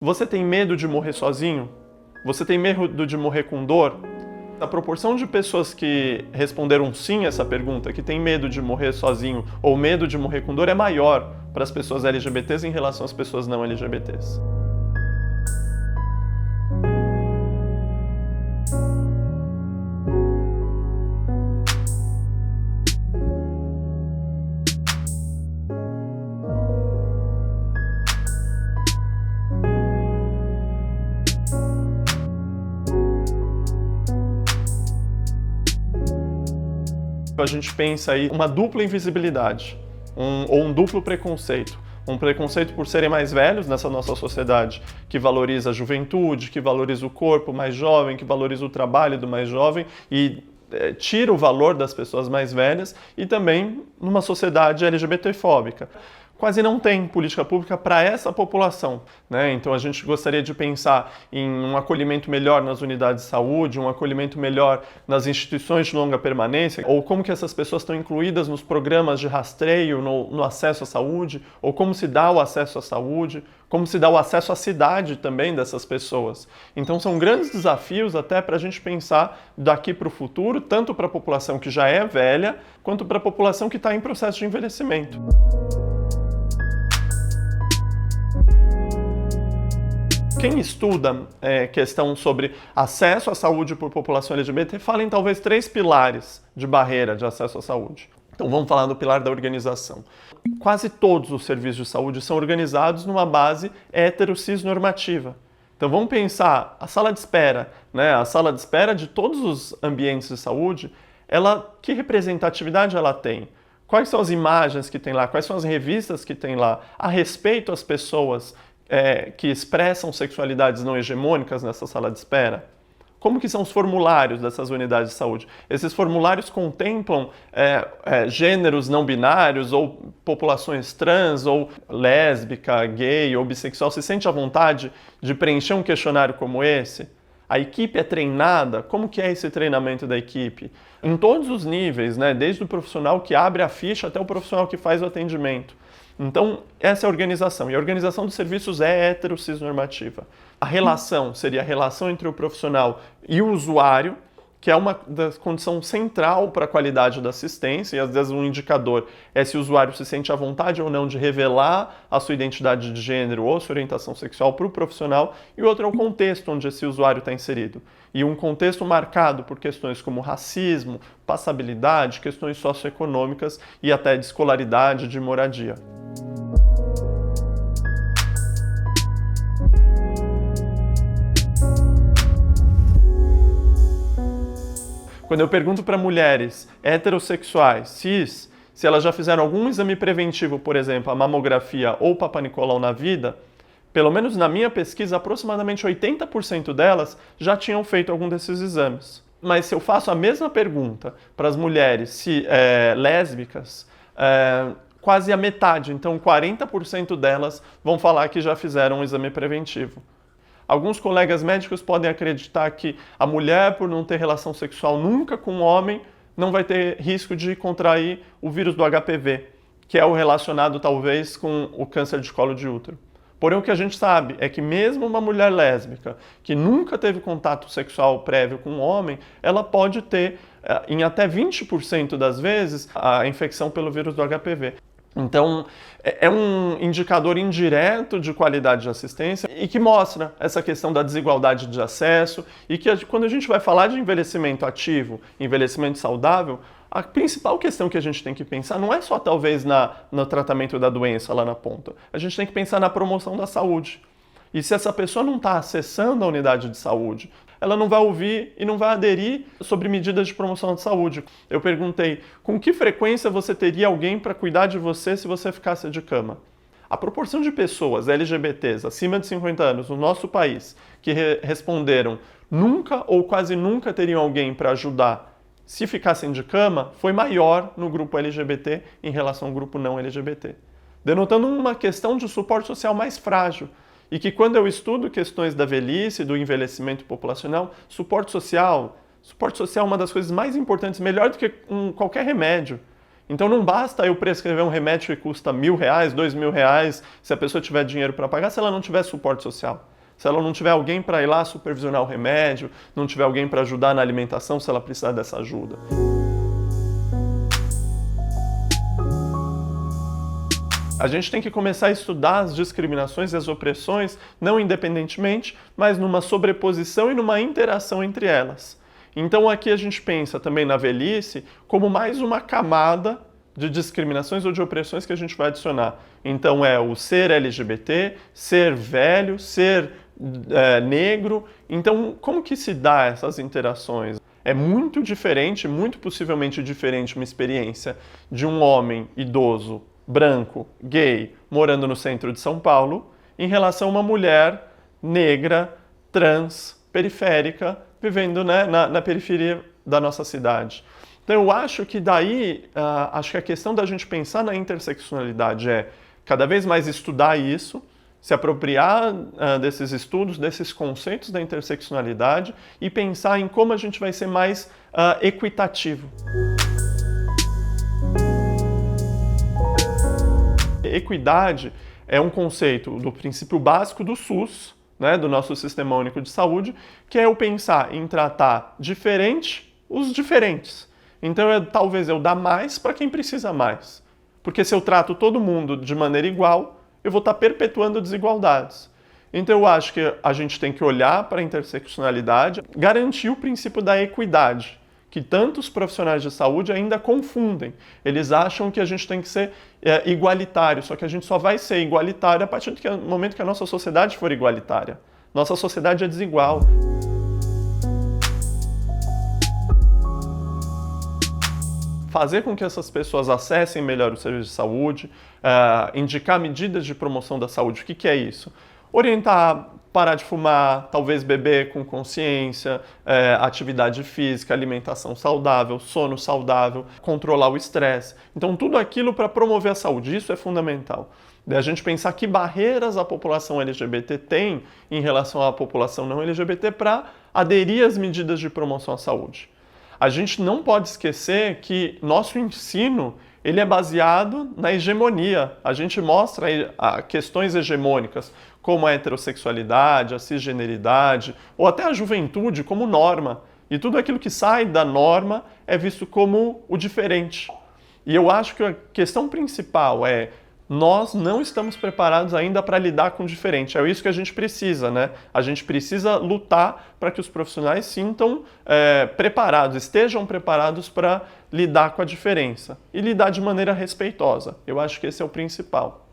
Você tem medo de morrer sozinho? Você tem medo de morrer com dor? A proporção de pessoas que responderam sim a essa pergunta, que tem medo de morrer sozinho ou medo de morrer com dor, é maior para as pessoas LGBTs em relação às pessoas não LGBTs. A gente pensa aí uma dupla invisibilidade, ou um duplo preconceito. Um preconceito por serem mais velhos nessa nossa sociedade, que valoriza a juventude, que valoriza o corpo mais jovem, que valoriza o trabalho do mais jovem e tira o valor das pessoas mais velhas, e também numa sociedade LGBTfóbica. Quase não tem política pública para essa população, né? Então a gente gostaria de pensar em um acolhimento melhor nas unidades de saúde, um acolhimento melhor nas instituições de longa permanência, ou como que essas pessoas estão incluídas nos programas de rastreio, no acesso à saúde, ou como se dá o acesso à saúde, como se dá o acesso à cidade também dessas pessoas. Então são grandes desafios até para a gente pensar daqui para o futuro, tanto para a população que já é velha, quanto para a população que está em processo de envelhecimento. Quem estuda questão sobre acesso à saúde por população LGBT fala em talvez 3 pilares de barreira de acesso à saúde. Então vamos falar do pilar da organização. Quase todos os serviços de saúde são organizados numa base hetero-cis-normativa. Então vamos pensar a sala de espera, né? A sala de espera de todos os ambientes de saúde, que representatividade ela tem? Quais são as imagens que tem lá? Quais são as revistas que tem lá? A respeito às pessoas que expressam sexualidades não hegemônicas nessa sala de espera? Como que são os formulários dessas unidades de saúde? Esses formulários contemplam gêneros não binários ou populações trans ou lésbica, gay ou bissexual? Se sente à vontade de preencher um questionário como esse? A equipe é treinada? Como que é esse treinamento da equipe? Em todos os níveis, né? Desde o profissional que abre a ficha até o profissional que faz o atendimento. Então, essa é a organização. E a organização dos serviços é hetero-cis-normativa. A relação seria a relação entre o profissional e o usuário, que é uma das condições central para a qualidade da assistência, e às vezes um indicador é se o usuário se sente à vontade ou não de revelar a sua identidade de gênero ou sua orientação sexual para o profissional, e o outro é o contexto onde esse usuário está inserido. E um contexto marcado por questões como racismo, passabilidade, questões socioeconômicas e até de escolaridade, de moradia. Quando eu pergunto para mulheres heterossexuais, cis, se elas já fizeram algum exame preventivo, por exemplo, a mamografia ou o Papa Nicolau na vida, pelo menos na minha pesquisa, aproximadamente 80% delas já tinham feito algum desses exames. Mas se eu faço a mesma pergunta para as mulheres lésbicas, quase a metade, então 40% delas vão falar que já fizeram um exame preventivo. Alguns colegas médicos podem acreditar que a mulher, por não ter relação sexual nunca com um homem, não vai ter risco de contrair o vírus do HPV, que é o relacionado talvez com o câncer de colo de útero. Porém, o que a gente sabe é que mesmo uma mulher lésbica que nunca teve contato sexual prévio com um homem, ela pode ter, em até 20% das vezes, a infecção pelo vírus do HPV. Então, é um indicador indireto de qualidade de assistência e que mostra essa questão da desigualdade de acesso e que quando a gente vai falar de envelhecimento ativo, envelhecimento saudável, a principal questão que a gente tem que pensar não é só talvez no tratamento da doença lá na ponta, a gente tem que pensar na promoção da saúde. E se essa pessoa não está acessando a unidade de saúde, ela não vai ouvir e não vai aderir sobre medidas de promoção de saúde. Eu perguntei, com que frequência você teria alguém para cuidar de você se você ficasse de cama? A proporção de pessoas LGBTs acima de 50 anos no nosso país que responderam nunca ou quase nunca teriam alguém para ajudar se ficassem de cama foi maior no grupo LGBT em relação ao grupo não LGBT, denotando uma questão de suporte social mais frágil. E que quando eu estudo questões da velhice, do envelhecimento populacional, suporte social é uma das coisas mais importantes, melhor do que qualquer remédio. Então não basta eu prescrever um remédio que custa R$1.000, R$2.000, se a pessoa tiver dinheiro para pagar, se ela não tiver suporte social. Se ela não tiver alguém para ir lá supervisionar o remédio, não tiver alguém para ajudar na alimentação, se ela precisar dessa ajuda. A gente tem que começar a estudar as discriminações e as opressões, não independentemente, mas numa sobreposição e numa interação entre elas. Então aqui a gente pensa também na velhice como mais uma camada de discriminações ou de opressões que a gente vai adicionar. Então é o ser LGBT, ser velho, ser negro. Então como que se dá essas interações? É muito diferente, muito possivelmente diferente uma experiência de um homem idoso, branco, gay, morando no centro de São Paulo, em relação a uma mulher negra, trans, periférica, vivendo, né, na periferia da nossa cidade. Então eu acho que daí, acho que a questão da gente pensar na interseccionalidade é cada vez mais estudar isso, se apropriar desses estudos, desses conceitos da interseccionalidade e pensar em como a gente vai ser mais equitativo. Equidade é um conceito do princípio básico do SUS, né, do nosso Sistema Único de Saúde, que é eu pensar em tratar diferente os diferentes. Então, talvez eu dar mais para quem precisa mais. Porque se eu trato todo mundo de maneira igual, eu vou estar perpetuando desigualdades. Então, eu acho que a gente tem que olhar para a interseccionalidade, garantir o princípio da equidade, que tantos profissionais de saúde ainda confundem. Eles acham que a gente tem que ser igualitário, só que a gente só vai ser igualitário a partir do momento que a nossa sociedade for igualitária. Nossa sociedade é desigual. Fazer com que essas pessoas acessem melhor o serviço de saúde, indicar medidas de promoção da saúde. O que é isso? Orientar, parar de fumar, talvez beber com consciência, atividade física, alimentação saudável, sono saudável, controlar o estresse. Então, tudo aquilo para promover a saúde, isso é fundamental. A gente pensar que barreiras a população LGBT tem em relação à população não LGBT para aderir às medidas de promoção à saúde. A gente não pode esquecer que nosso ensino ele é baseado na hegemonia. A gente mostra questões hegemônicas, como a heterossexualidade, a cisgeneridade, ou até a juventude como norma. E tudo aquilo que sai da norma é visto como o diferente. E eu acho que a questão principal é nós não estamos preparados ainda para lidar com o diferente. É isso que a gente precisa, né? A gente precisa lutar para que os profissionais sintam preparados, estejam preparados para lidar com a diferença. E lidar de maneira respeitosa. Eu acho que esse é o principal.